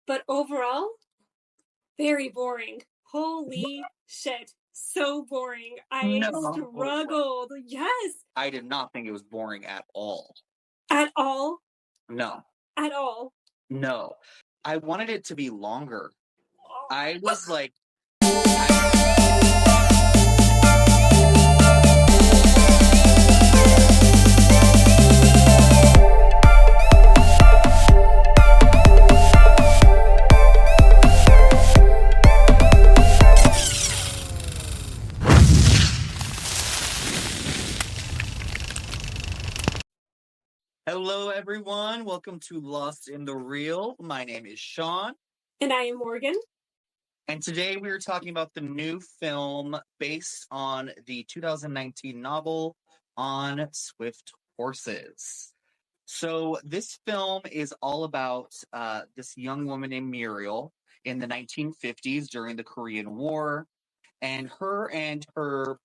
But overall, very boring. Holy shit. So boring. I struggled. Yes. I did not think it was boring at all. At all? No. At all. No. I wanted it to be longer. I was like, hello everyone. Welcome to Lost in the Reel. My name is Sean. And I am Morgan. And today we are talking about the new film based on the 2019 novel On Swift Horses. So this film is all about this young woman named Muriel in the 1950s during the Korean War. And her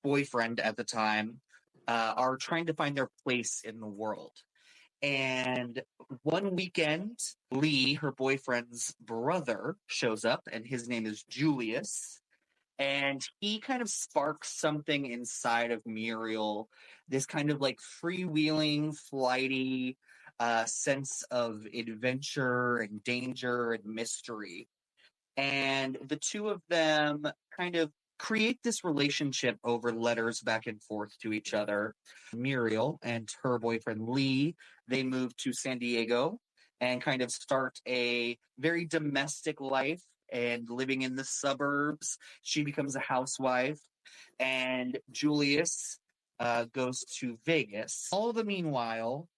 boyfriend at the time are trying to find their place in the world. And one weekend, Lee, her boyfriend's brother, shows up, and his name is Julius. And he kind of sparks something inside of Muriel, this kind of like freewheeling, flighty sense of adventure and danger and mystery. And the two of them kind of create this relationship over letters back and forth to each other. Muriel and her boyfriend Lee, they move to San Diego and kind of start a very domestic life and living in the suburbs. She becomes a housewife, and Julius goes to Vegas. All the meanwhile,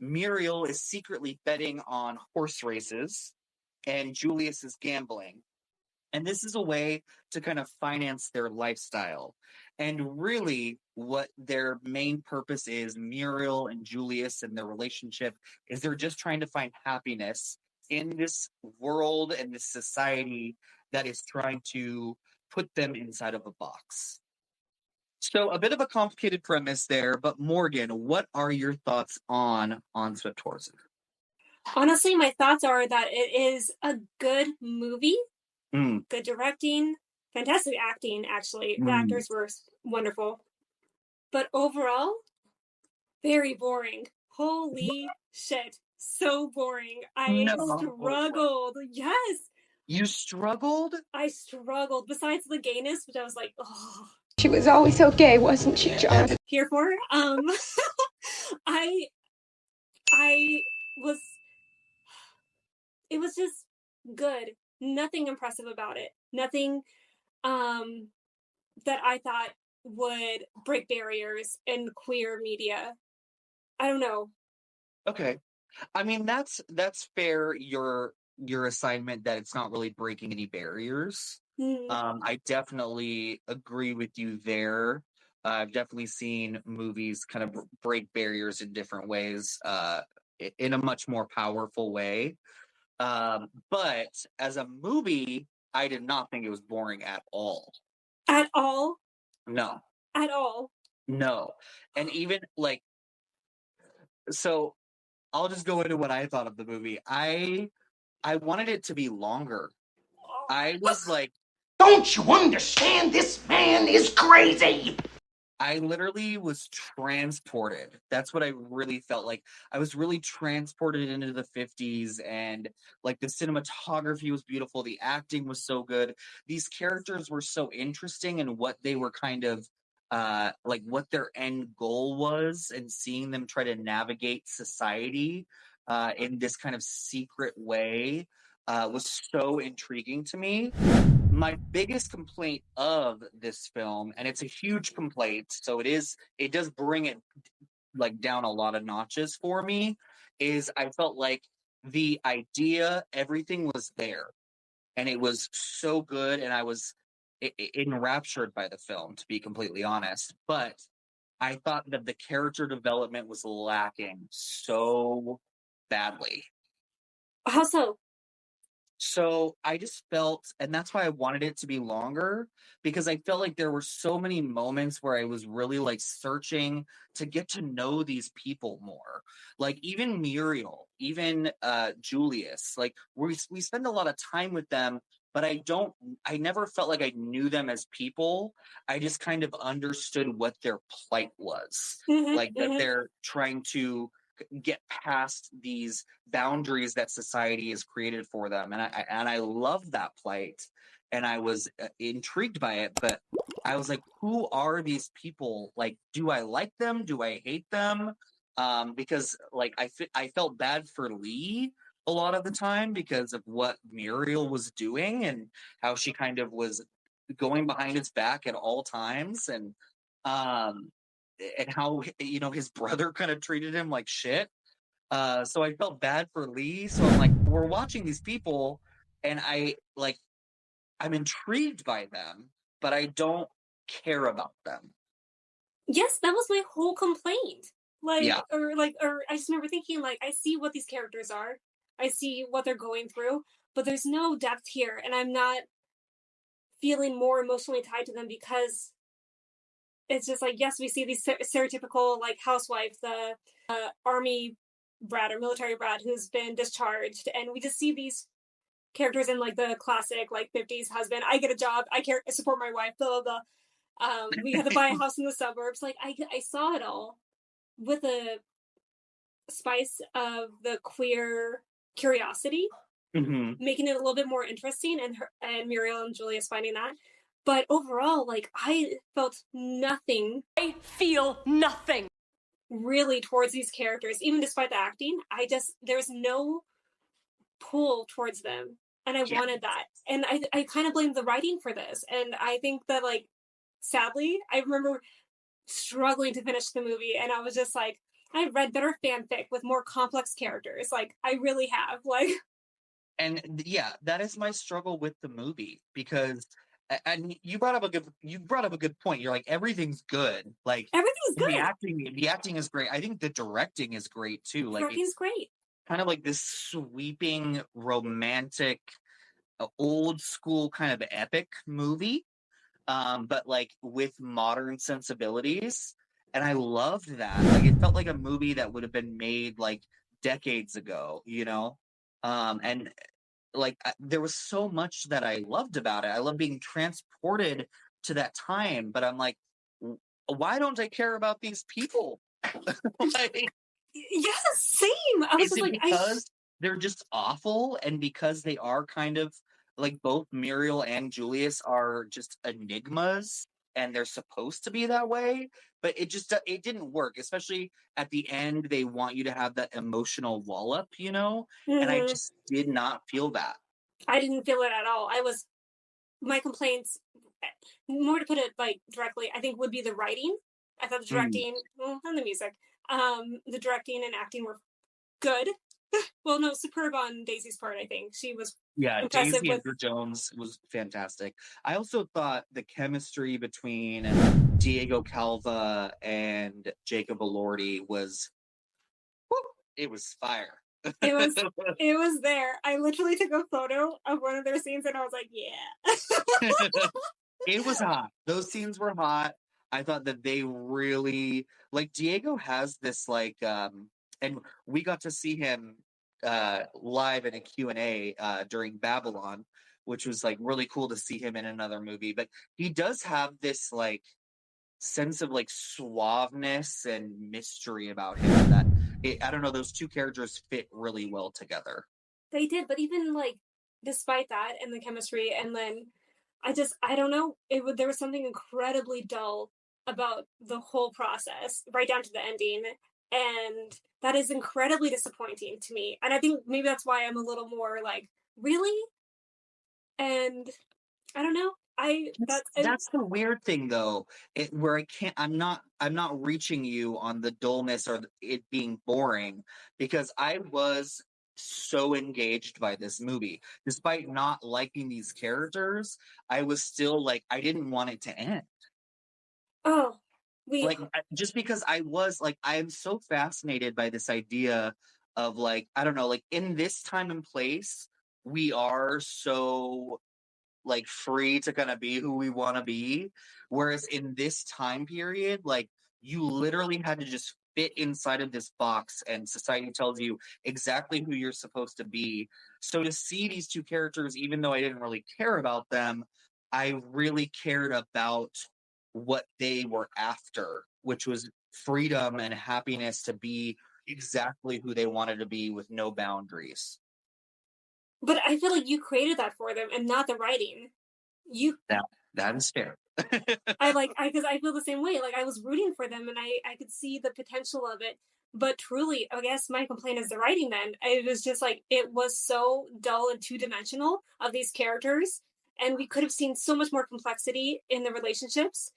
Muriel is secretly betting on horse races, and Julius is gambling. And this is a way to kind of finance their lifestyle. And really, what their main purpose is, Muriel and Julius and their relationship, is they're just trying to find happiness in this world and this society that is trying to put them inside of a box. So a bit of a complicated premise there, but Morgan, what are your thoughts on Swift Horses? Honestly, my thoughts are that it is a good movie. Good directing, fantastic acting, actually. The actors were wonderful. But overall, very boring. Holy shit. So boring. I struggled. Yes. You struggled? I struggled. Besides the gayness, which I was like, oh. She was always so gay, wasn't she, John? Here for. I was. It was just good. Nothing impressive about it. Nothing that I thought would break barriers in queer media. I don't know. Okay. I mean, that's fair, your assignment that it's not really breaking any barriers. I definitely agree with you there. I've definitely seen movies kind of break barriers in different ways, in a much more powerful way. But as a movie, I did not think it was boring at all. At all? No. At all? No. And even like, so I'll just go into what I thought of the movie. I wanted it to be longer. I was like, don't you understand? This man is crazy. I literally was transported. That's what I really felt like. I was really transported into the 50s, and like the cinematography was beautiful. The acting was so good. These characters were so interesting, and what they were kind of like what their end goal was, and seeing them try to navigate society in this kind of secret way was so intriguing to me. My biggest complaint of this film, and it's a huge complaint, so it does bring it like down a lot of notches for me, is I felt like the idea, everything was there, and it was so good, and I was enraptured by the film, to be completely honest. But I thought that the character development was lacking so badly. How so? So I just felt, and that's why I wanted it to be longer, because I felt like there were so many moments where I was really like searching to get to know these people more. Like even Muriel, even Julius, like we spend a lot of time with them, but I never felt like I knew them as people. I just kind of understood what their plight was. Like that they're trying to get past these boundaries that society has created for them, and I love that plight, and I was intrigued by it. But I was like, who are these people? Like, do I like them? Do I hate them? Because like I felt bad for Lee a lot of the time because of what Muriel was doing and how she kind of was going behind his back at all times, um and how his brother kind of treated him like shit. So I felt bad for Lee. So I'm like, we're watching these people, and I'm intrigued by them, but I don't care about them. Yes, that was my whole complaint. Yeah. Or I just remember thinking, like, I see what these characters are, I see what they're going through, but there's no depth here, and I'm not feeling more emotionally tied to them because it's just like, yes, we see these stereotypical like housewife, the army brat or military brat who's been discharged, and we just see these characters in like the classic like 50s husband. I get a job, I support my wife, blah blah blah. We had to buy a house in the suburbs. Like I saw it all with a spice of the queer curiosity, making it a little bit more interesting, and Muriel and Julius finding that. But overall, like, I felt nothing. I feel nothing Really towards these characters, even despite the acting. There's no pull towards them. And I wanted that. And I kind of blame the writing for this. And I think that, like, sadly, I remember struggling to finish the movie. And I was just like, I've read better fanfic with more complex characters. Like, I really have. Like, and yeah, that is my struggle with the movie, because and you brought up a good point. You're like, everything's good. Like, everything's good. The acting is great. I think the directing is great too. Like, directing's great. Kind of like this sweeping, romantic, old school kind of epic movie, but like with modern sensibilities. And I loved that. Like, it felt like a movie that would have been made like decades ago, and like there was so much that I loved about it. I love being transported to that time, but I'm like, why don't I care about these people? Like, yes, same. I was is just it like, because they're just awful, and because they are kind of like both Muriel and Julius are just enigmas, and they're supposed to be that way, but it didn't work. Especially at the end, they want you to have that emotional wallop, and I just did not feel that. I didn't feel it at all. My complaints, more to put it like directly, I think would be the writing. I thought the directing, and the music, the directing and acting were good. Well, no, superb on Daisy's part. I think she was impressive. Daisy Edgar-Jones was fantastic. I also thought the chemistry between Diego Calva and Jacob Elordi was fire. It was there. I literally took a photo of one of their scenes and I was like, yeah. It was hot. Those scenes were hot. I thought that they really, like, Diego has this like and we got to see him live in a Q&A during Babylon, which was like really cool to see him in another movie. But he does have this like sense of like suaveness and mystery about him that I don't know, those two characters fit really well together. They did, but even like despite that and the chemistry, and then I don't know, there was something incredibly dull about the whole process, right down to the ending, and that is incredibly disappointing to me. And I think maybe that's why I'm a little more like, really? And I don't know. That's the weird thing, though, where I'm not reaching you on the dullness or it being boring, because I was so engaged by this movie. Despite not liking these characters, I was still like, I didn't want it to end. Oh, just because I'm so fascinated by this idea of like, I don't know, like in this time and place, we are so like free to kind of be who we want to be. Whereas in this time period, like you literally had to just fit inside of this box and society tells you exactly who you're supposed to be. So to see these two characters, even though I didn't really care about them, I really cared about what they were after, which was freedom and happiness to be exactly who they wanted to be with no boundaries. But I feel like you created that for them and not the writing. That is fair. Because I feel the same way. Like I was rooting for them and I could see the potential of it. But truly, I guess my complaint is the writing then. It was just like, it was so dull and two-dimensional of these characters. And we could have seen so much more complexity in the relationships.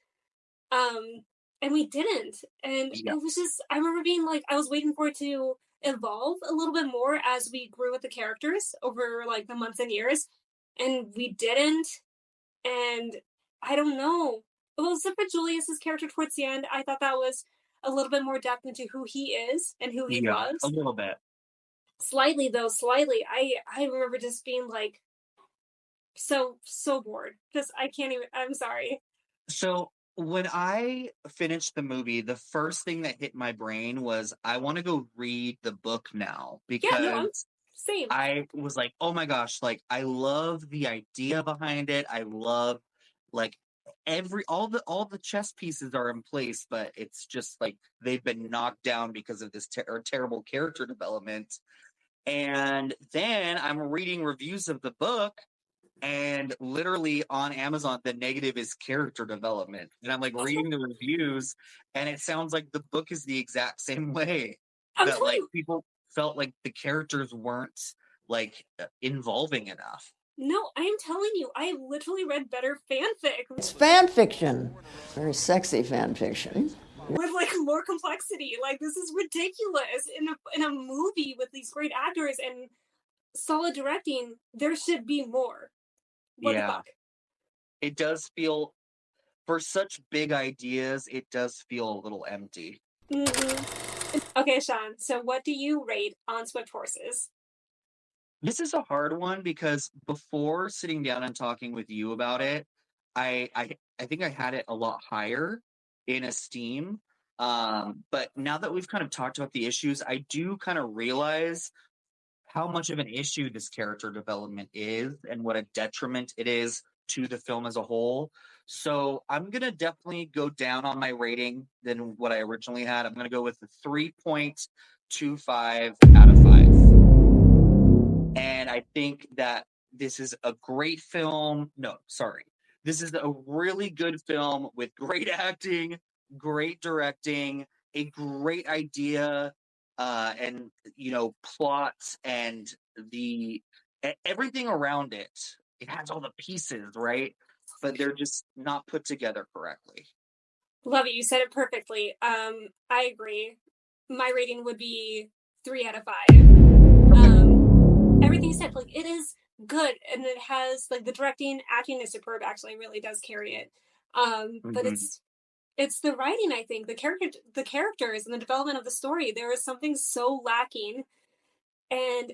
And we didn't. And it was just, I remember being like, I was waiting for it to evolve a little bit more as we grew with the characters over like the months and years. And we didn't. And I don't know. Well, except for Julius's character towards the end, I thought that was a little bit more depth into who he is and who he was. A little bit. Slightly. I remember just being like so bored. Just I can't even. I'm sorry. So when I finished the movie, the first thing that hit my brain was I want to go read the book now because same. I was like, oh my gosh, like I love the idea behind it. I love like all the chess pieces are in place, but it's just like they've been knocked down because of this terrible character development. And then I'm reading reviews of the book, and literally on Amazon, the negative is character development. And I'm like reading the reviews, and it sounds like the book is the exact same way. That like people felt like the characters weren't like involving enough. No, I am telling you, I have literally read better fanfic. It's fan fiction. Very sexy fan fiction. With like more complexity. Like this is ridiculous. In a movie with these great actors and solid directing, there should be more. What the fuck? It does feel, for such big ideas, it does feel a little empty. Mm-hmm. Okay, Sean, so what do you rate On Swift Horses? This is a hard one because before sitting down and talking with you about it, I think I had it a lot higher in esteem. But now that we've kind of talked about the issues, I do kind of realize how much of an issue this character development is and what a detriment it is to the film as a whole. So I'm going to definitely go down on my rating than what I originally had. I'm going to go with a 3.25 out of 5. And I think that this is a great film. No, sorry. This is a really good film with great acting, great directing, a great idea, and, you know, plot and everything around it. It has all the pieces, right? But they're just not put together correctly. Love it. You said it perfectly. I agree. My rating would be 3 out of 5. Everything you said, like, it is good, and it has, like, the directing, acting is superb, actually, really does carry it. But it's the writing, I think, the characters and the development of the story. There is something so lacking, and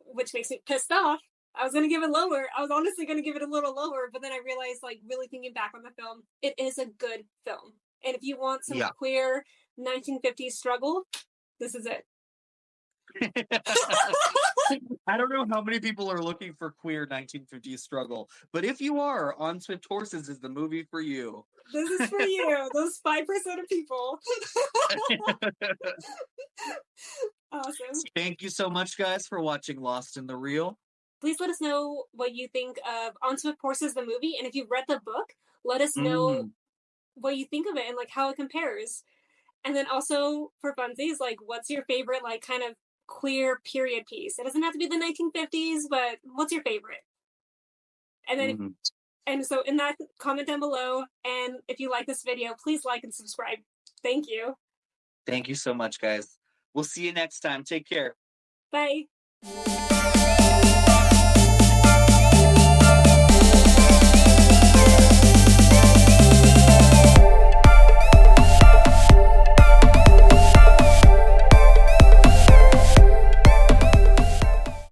which makes me pissed off. I was going to give it lower. I was honestly going to give it a little lower, but then I realized, like, really thinking back on the film, it is a good film. And if you want some queer 1950s struggle, this is it. I don't know how many people are looking for queer 1950s struggle, but if you are, On Swift Horses is the movie for you. This is for you, those 5% of people. Awesome. Thank you so much, guys, for watching Lost in the Reel. Please let us know what you think of On Swift Horses, the movie, and if you've read the book, let us know what you think of it and like how it compares. And then also for funsies, like what's your favorite like kind of queer period piece? It doesn't have to be the 1950s, but what's your favorite? And then and so in that, comment down below, and if you like this video, please like and subscribe. Thank you. Thank you so much, guys. We'll see you next time. Take care. Bye.